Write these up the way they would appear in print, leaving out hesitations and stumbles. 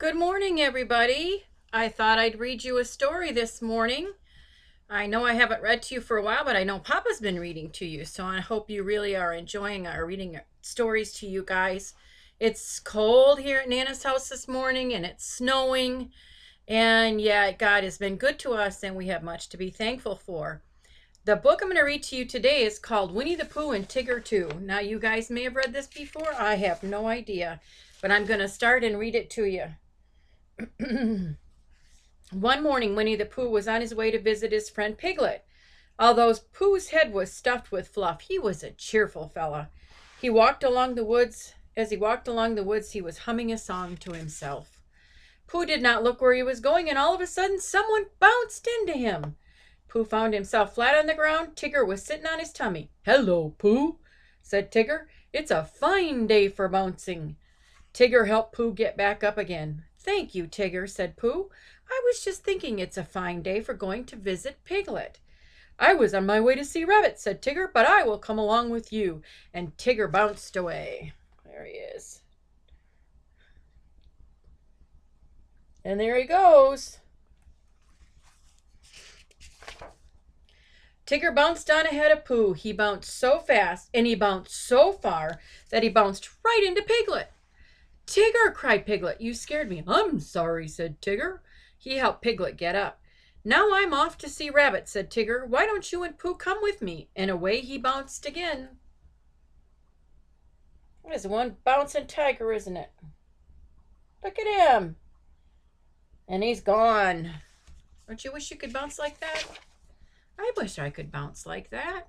Good morning, everybody. I thought I'd read you a story this morning. I know I haven't read to you for a while, but I know Papa's been reading to you, so I hope you really are enjoying our reading stories to you guys. It's cold here at Nana's house this morning, and it's snowing, and yeah, God has been good to us, and we have much to be thankful for. The book I'm going to read to you today is called Winnie the Pooh and Tigger 2. Now, you guys may have read this before. I have no idea, but I'm going to start and read it to you. One morning, Winnie the Pooh was on his way to visit his friend Piglet. Although Pooh's head was stuffed with fluff, he was a cheerful fella. He walked along the woods. As he walked along the woods, he was humming a song to himself. Pooh did not look where he was going, and all of a sudden, someone bounced into him. Pooh found himself flat on the ground. Tigger was sitting on his tummy. "Hello, Pooh," said Tigger. "It's a fine day for bouncing." Tigger helped Pooh get back up again. "Thank you, Tigger," said Pooh. "I was just thinking it's a fine day for going to visit Piglet." "I was on my way to see Rabbit," said Tigger, "but I will come along with you." And Tigger bounced away. There he is. And there he goes. Tigger bounced on ahead of Pooh. He bounced so fast and he bounced so far that he bounced right into Piglet. "Tigger!" cried Piglet. "You scared me." "I'm sorry," said Tigger. He helped Piglet get up. "Now I'm off to see Rabbit," said Tigger. "Why don't you and Pooh come with me?" And away he bounced again. That is one bouncing tiger, isn't it? Look at him. And he's gone. Don't you wish you could bounce like that? I wish I could bounce like that.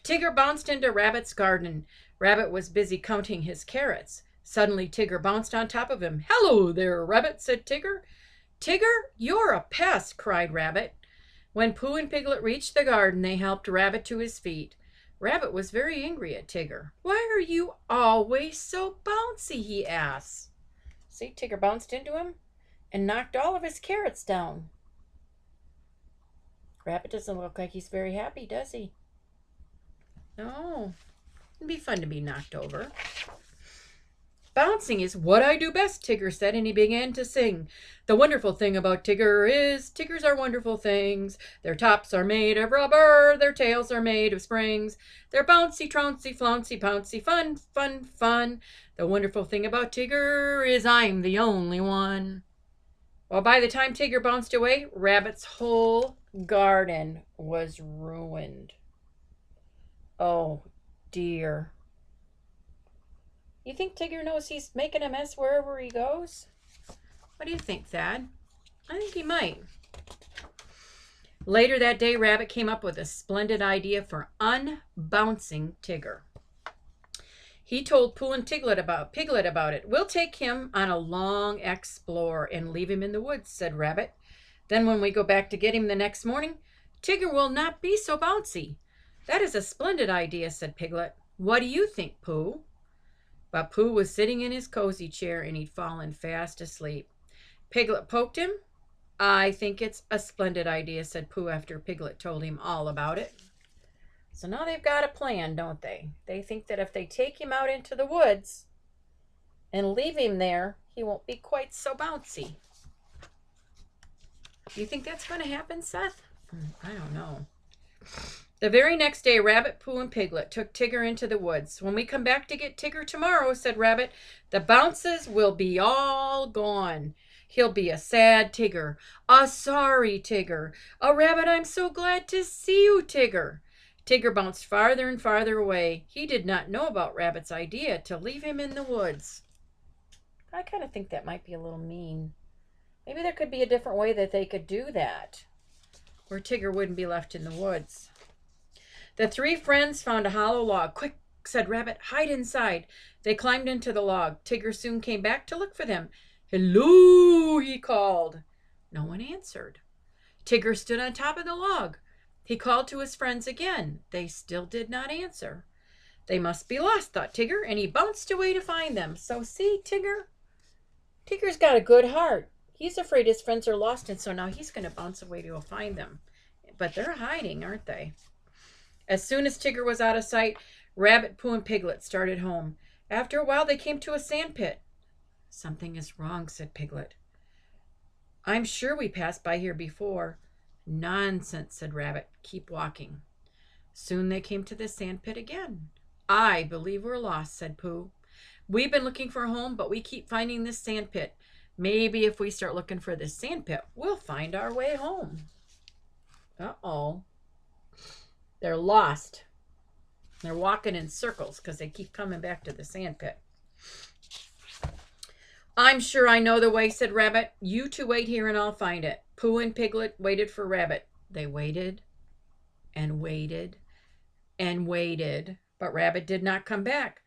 Tigger bounced into Rabbit's garden. Rabbit was busy counting his carrots. Suddenly, Tigger bounced on top of him. "Hello there, Rabbit," said Tigger. "Tigger, you're a pest," cried Rabbit. When Pooh and Piglet reached the garden, they helped Rabbit to his feet. Rabbit was very angry at Tigger. "Why are you always so bouncy?" he asked. See, Tigger bounced into him and knocked all of his carrots down. Rabbit doesn't look like he's very happy, does he? No. It'd be fun to be knocked over. "Bouncing is what I do best," Tigger said, and he began to sing. "The wonderful thing about Tigger is Tiggers are wonderful things. Their tops are made of rubber, their tails are made of springs. They're bouncy, trouncy, flouncy, pouncy, fun, fun, fun. The wonderful thing about Tigger is I'm the only one." Well, by the time Tigger bounced away, Rabbit's whole garden was ruined. Oh, dear. You think Tigger knows he's making a mess wherever he goes? What do you think, Thad? I think he might. Later that day, Rabbit came up with a splendid idea for unbouncing Tigger. He told Pooh and Piglet about it. "We'll take him on a long explore and leave him in the woods," said Rabbit. "Then when we go back to get him the next morning, Tigger will not be so bouncy." "That is a splendid idea," said Piglet. "What do you think, Pooh?" But Pooh was sitting in his cozy chair and he'd fallen fast asleep. Piglet poked him. "I think it's a splendid idea," said Pooh after Piglet told him all about it. So now they've got a plan, don't they? They think that if they take him out into the woods and leave him there, he won't be quite so bouncy. Do you think that's going to happen, Seth? I don't know. The very next day, Rabbit, Pooh, and Piglet took Tigger into the woods. "When we come back to get Tigger tomorrow," said Rabbit, "the bounces will be all gone. He'll be a sad Tigger, a sorry Tigger, a Rabbit, I'm so glad to see you Tigger." Tigger bounced farther and farther away. He did not know about Rabbit's idea to leave him in the woods. I kind of think that might be a little mean. Maybe there could be a different way that they could do that, where Tigger wouldn't be left in the woods. The three friends found a hollow log. "Quick," said Rabbit, "hide inside." They climbed into the log. Tigger soon came back to look for them. "Hello," he called. No one answered. Tigger stood on top of the log. He called to his friends again. They still did not answer. They must be lost, thought Tigger, and he bounced away to find them. So see, Tigger's got a good heart. He's afraid his friends are lost, and so now he's going to bounce away to go find them. But they're hiding, aren't they? As soon as Tigger was out of sight, Rabbit, Pooh, and Piglet started home. After a while, they came to a sand pit. Something is wrong, said Piglet. I'm sure we passed by here before. Nonsense, said Rabbit. Keep walking. Soon they came to the sand pit again. I believe we're lost, said Pooh. We've been looking for a home, but we keep finding this sand pit. Maybe if we start looking for this sand pit, we'll find our way home. Uh-oh. They're lost. They're walking in circles because they keep coming back to the sand pit. I'm sure I know the way, said Rabbit. You two wait here and I'll find it. Pooh and Piglet waited for Rabbit. They waited and waited and waited, but Rabbit did not come back.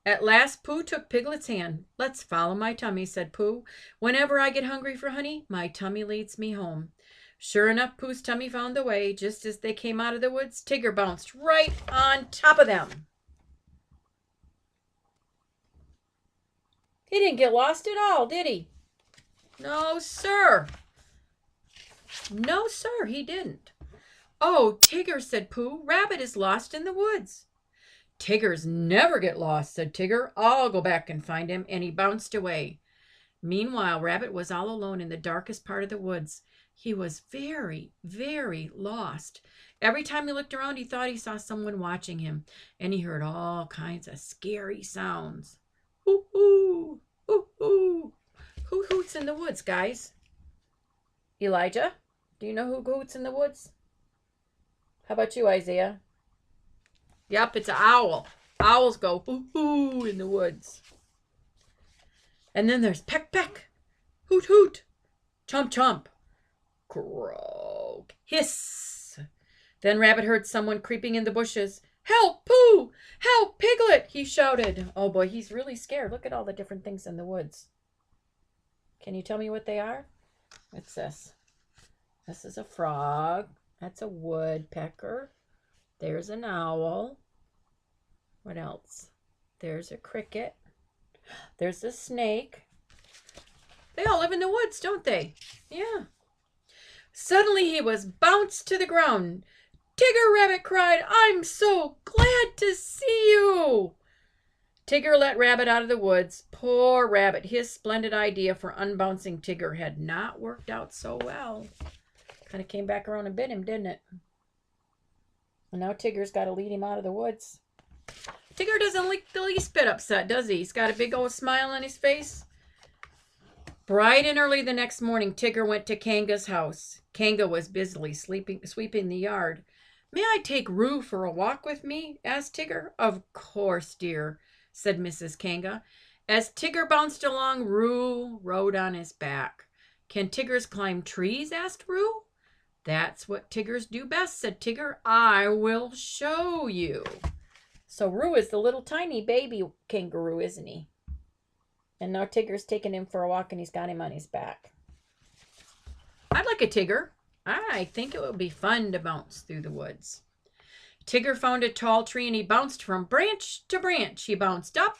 At last, Pooh took Piglet's hand. Let's follow my tummy, said Pooh. Whenever I get hungry for honey, my tummy leads me home. Sure enough, Pooh's tummy found the way. Just as they came out of the woods, Tigger bounced right on top of them. He didn't get lost at all, did he? No, sir. No, sir, he didn't. Oh, Tigger, said Pooh. Rabbit is lost in the woods. Tiggers never get lost, said Tigger. I'll go back and find him, and he bounced away. Meanwhile, Rabbit was all alone in the darkest part of the woods. He was very, very lost. Every time he looked around, he thought he saw someone watching him, and he heard all kinds of scary sounds. Hoo hoo, hoo hoo. Who hoots in the woods, guys? Elijah, do you know who hoots in the woods? How about you, Isaiah? Yep, it's an owl. Owls go hoo hoo in the woods. And then there's peck peck, hoot hoot, chomp chomp, croak, hiss. Then Rabbit heard someone creeping in the bushes. Help, Pooh! Help, Piglet! He shouted. Oh boy, he's really scared. Look at all the different things in the woods. Can you tell me what they are? What's this? This is a frog. That's a woodpecker. There's an owl. What else? There's a cricket. There's a snake. They all live in the woods, don't they? Yeah. Suddenly he was bounced to the ground. Tigger, Rabbit cried, I'm so glad to see you. Tigger let Rabbit out of the woods. Poor Rabbit. His splendid idea for unbouncing Tigger had not worked out so well. Kind of came back around and bit him, didn't it? And now Tigger's got to lead him out of the woods. Tigger doesn't look the least bit upset, does he? He's got a big old smile on his face. Bright and early the next morning, Tigger went to Kanga's house. Kanga was busily sweeping the yard. May I take Roo for a walk with me? Asked Tigger. Of course, dear, said Mrs. Kanga. As Tigger bounced along, Roo rode on his back. Can Tiggers climb trees? Asked Roo. That's what Tiggers do best, said Tigger. I will show you. So Roo is the little tiny baby kangaroo, isn't he? And now Tigger's taking him for a walk and he's got him on his back. I'd like a Tigger. I think it would be fun to bounce through the woods. Tigger found a tall tree and he bounced from branch to branch. He bounced up.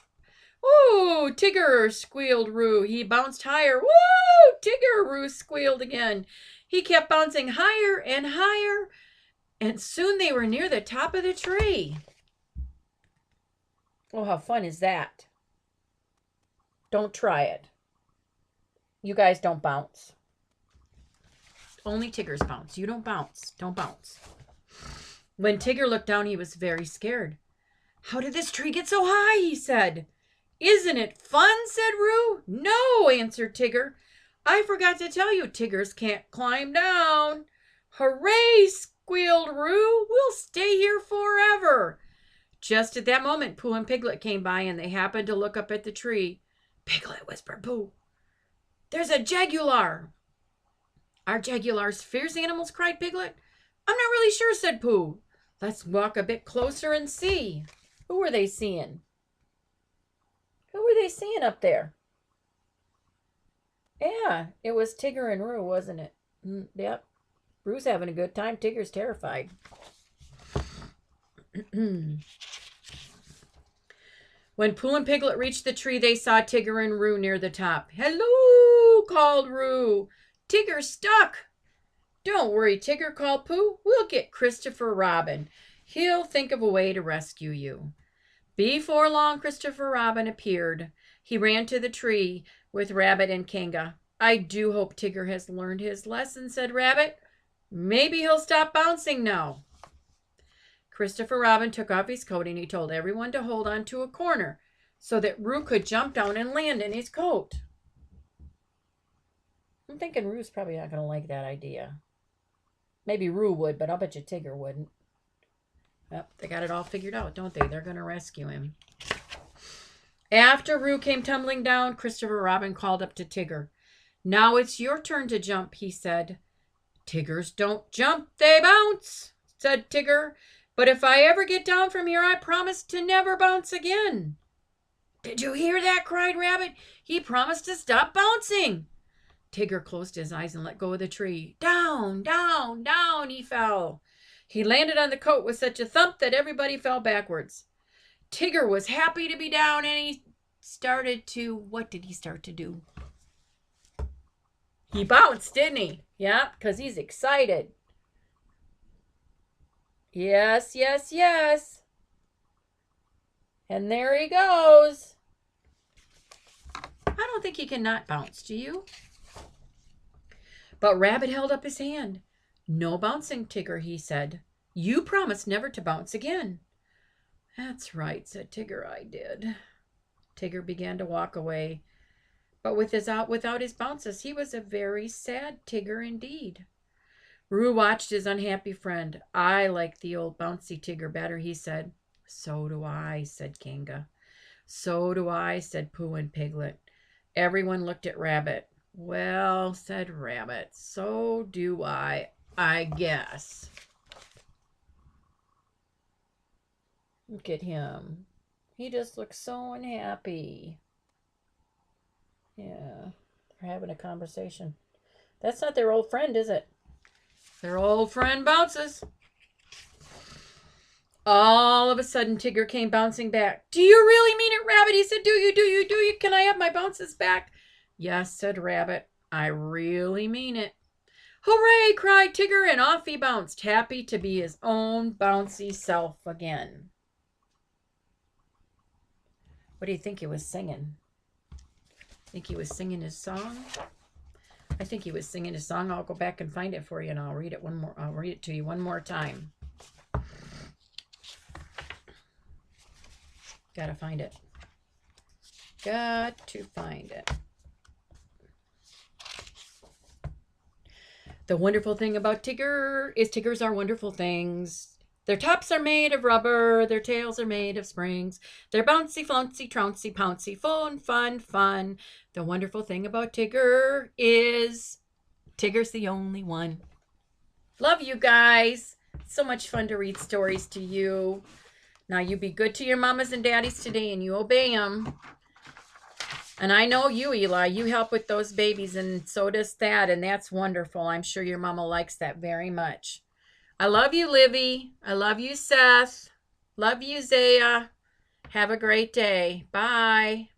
Woo, Tigger, squealed Roo. He bounced higher. Woo, Tigger, Roo squealed again. He kept bouncing higher and higher, and soon they were near the top of the tree. Oh, how fun is that? Don't try it. You guys don't bounce. Only Tiggers bounce. You don't bounce. Don't bounce. When Tigger looked down, he was very scared. How did this tree get so high? He said. Isn't it fun? Said Roo. No, answered Tigger. I forgot to tell you, Tiggers can't climb down. Hooray, squealed Roo. We'll stay here forever. Just at that moment, Pooh and Piglet came by and they happened to look up at the tree. Piglet, whispered Pooh. There's a jaguar. Are jaguars fierce animals? Cried Piglet. I'm not really sure, said Pooh. Let's walk a bit closer and see. Who were they seeing? Who were they seeing up there? Yeah, it was Tigger and Roo, wasn't it? Yep. Roo's having a good time. Tigger's terrified. When Pooh and Piglet reached the tree, they saw Tigger and Roo near the top. Hello, called Roo. Tigger's stuck. Don't worry, Tigger, called Pooh. We'll get Christopher Robin. He'll think of a way to rescue you. Before long, Christopher Robin appeared. He ran to the tree. with Rabbit and Kanga. I do hope Tigger has learned his lesson, said Rabbit. Maybe he'll stop bouncing now. Christopher Robin took off his coat and he told everyone to hold on to a corner so that Roo could jump down and land in his coat. I'm thinking Roo's probably not going to like that idea. Maybe Roo would, but I'll bet you Tigger wouldn't. Yep, they got it all figured out, don't they? They're going to rescue him. After Roo came tumbling down, Christopher Robin called up to Tigger. Now it's your turn to jump, he said. Tiggers don't jump, they bounce, said Tigger. But if I ever get down from here, I promise to never bounce again. Did you hear that? Cried Rabbit. He promised to stop bouncing. Tigger closed his eyes and let go of the tree. Down, down, down he fell. He landed on the coat with such a thump that everybody fell backwards. Tigger was happy to be down and he started to, what did he start to do? He bounced, didn't he? Yeah, because he's excited. Yes, yes, yes. And there he goes. I don't think he can not bounce, do you? But Rabbit held up his hand. No bouncing, Tigger, he said. You promised never to bounce again. That's right, said Tigger, I did. Tigger began to walk away. But without his bounces, he was a very sad Tigger indeed. Roo watched his unhappy friend. I like the old bouncy Tigger better, he said. So do I, said Kanga. So do I, said Pooh and Piglet. Everyone looked at Rabbit. Well, said Rabbit, so do I guess. Look at him. He just looks so unhappy. Yeah, they're having a conversation. That's not their old friend, is it? Their old friend bounces. All of a sudden, Tigger came bouncing back. Do you really mean it, Rabbit? He said, do you? Can I have my bounces back? Yes, said Rabbit. I really mean it. Hooray, cried Tigger, and off he bounced, happy to be his own bouncy self again. What do you think he was singing? Think he was singing his song? I think he was singing his song. I'll go back and find it for you, and I'll read it to you one more time. Gotta find it. Got to find it. The wonderful thing about Tigger is Tiggers are wonderful things. Their tops are made of rubber, their tails are made of springs. They're bouncy, flouncy, trouncy, pouncy, fun, fun, fun. The wonderful thing about Tigger is Tigger's the only one. Love you guys. So much fun to read stories to you. Now you be good to your mamas and daddies today and you obey them. And I know you, Eli, you help with those babies, and so does Thad, and that's wonderful. I'm sure your mama likes that very much. I love you, Livy. I love you, Seth. Love you, Zaya. Have a great day. Bye.